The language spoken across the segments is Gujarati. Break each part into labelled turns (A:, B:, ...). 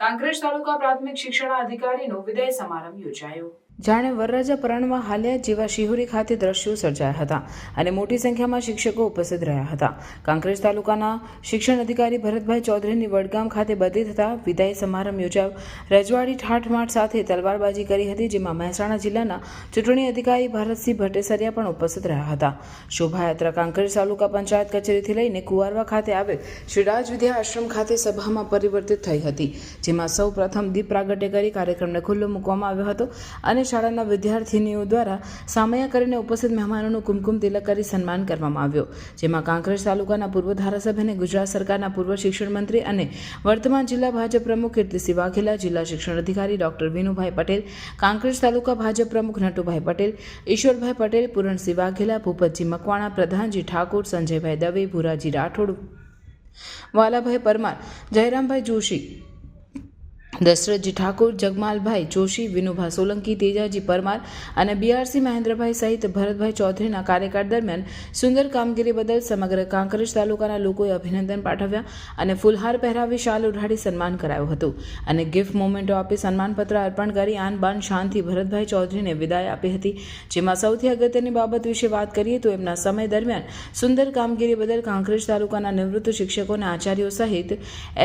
A: કાંકરેજ તાલુકા પ્રાથમિક શિક્ષણાધિકારીનો વિદાય સમારંભ યોજાયો।
B: જાણે વરરાજા પરાણમાં હાલ્યા જેવા શિહોરી ખાતે દ્રશ્યો સર્જાયા હતા અને મોટી સંખ્યામાં શિક્ષકો ઉપસ્થિત રહ્યા હતા। કાંકરેજ તાલુકાના શિક્ષણ અધિકારી ભરતભાઈ ચૌધરીની વડગામ ખાતે બદલી થતા વિદાય સમારંભ યોજાયો। રજવાડી ઠાઠમાઠ સાથે તલવારબાજી કરી હતી, જેમાં મહેસાણા જિલ્લાના ચૂંટણી અધિકારી ભારતસિંહ ભટ્ટેસરિયા પણ ઉપસ્થિત રહ્યા હતા। શોભાયાત્રા કાંકરેજ તાલુકા પંચાયત કચેરીથી લઈને કુંવારવા ખાતે આવેલ શ્રી રાજ વિદ્યા આશ્રમ ખાતે સભામાં પરિવર્તિત થઈ હતી, જેમાં સૌ પ્રથમ દીપ પ્રાગટ્ય કરી કાર્યક્રમને ખુલ્લો મૂકવામાં આવ્યો હતો અને શાળાના વિદ્યાર્થીનીઓ દ્વારા સામૈયા કરીને ઉપસ્થિત મહેમાનોનું કુમકુમ તિલક કરી સન્માન કરવામાં આવ્યો, જેમાં કાંકરેજ તાલુકાના પૂર્વ ધારાસભ્ય અને ગુજરાત સરકારના પૂર્વ શિક્ષણ મંત્રી અને વર્તમાન જિલ્લા ભાજપ પ્રમુખ કીર્તિસિંહ વાઘેલા, જિલ્લા શિક્ષણ અધિકારી ડોક્ટર વિનુભાઈ પટેલ, કાંકરેજ તાલુકા ભાજપ પ્રમુખ નટુભાઈ પટેલ, ઈશ્વરભાઈ પટેલ, પૂરણસિંહ વાઘેલા, ભૂપતજી મકવાણા, પ્રધાનજી ઠાકોર, સંજયભાઈ દવે, ભુરાજી રાઠોડ, વાલાભાઈ પરમાર, જયરામભાઈ જોશી, દશરથજી ઠાકોર, જગમાલભાઈ જોશી, વિનુભા સોલંકી, તેજાજી પરમાર અને બીઆરસી મહેન્દ્રભાઈ સહિત ભરતભાઈ ચૌધરીના કાર્યકાળ દરમિયાન સુંદર કામગીરી બદલ સમગ્ર કાંકરેજ તાલુકાના લોકોએ અભિનંદન પાઠવ્યા અને ફૂલહાર પહેરાવી શાલ ઉઢાડી સન્માન કરાયું હતું અને ગિફ્ટ મોમેન્ટો આપી સન્માનપત્ર અર્પણ કરી આન બાન શાનથી ભરતભાઈ ચૌધરીને વિદાય આપી હતી। જેમાં સૌથી અગત્યની બાબત વિશે વાત કરીએ તો એમના સમય દરમિયાન સુંદર કામગીરી બદલ કાંકરેજ તાલુકાના નિવૃત્ત શિક્ષકો અને આચાર્યો સહિત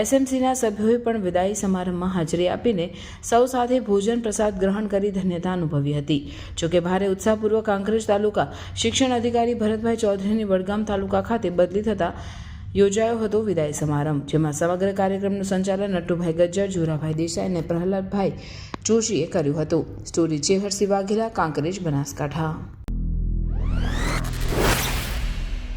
B: એસએમસીના સભ્યોએ પણ વિદાય સમારંભમાં હાજરી આપીને સૌ સાથે ભોજન પ્રસાદ ગ્રહણ કરી ધન્યતા અનુભવી હતી। જોકે ભારે ઉત્સાહપૂર્વક કાંકરેજ તાલુકા શિક્ષણ અધિકારી ભરતભાઈ ચૌધરીની વડગામ તાલુકા ખાતે બદલી થતા યોજાયો હતો વિદાય સમારંભ, જેમાં સમગ્ર કાર્યક્રમનું સંચાલન નટુભાઈ ગજ્જર, જોરાભાઈ દેસાઈ અને પ્રહલાદભાઈ જોશીએ કર્યું હતું। સ્ટોરી ચેહરસિંહ વાઘેલા, કાંકરેજ, બનાસકાંઠા।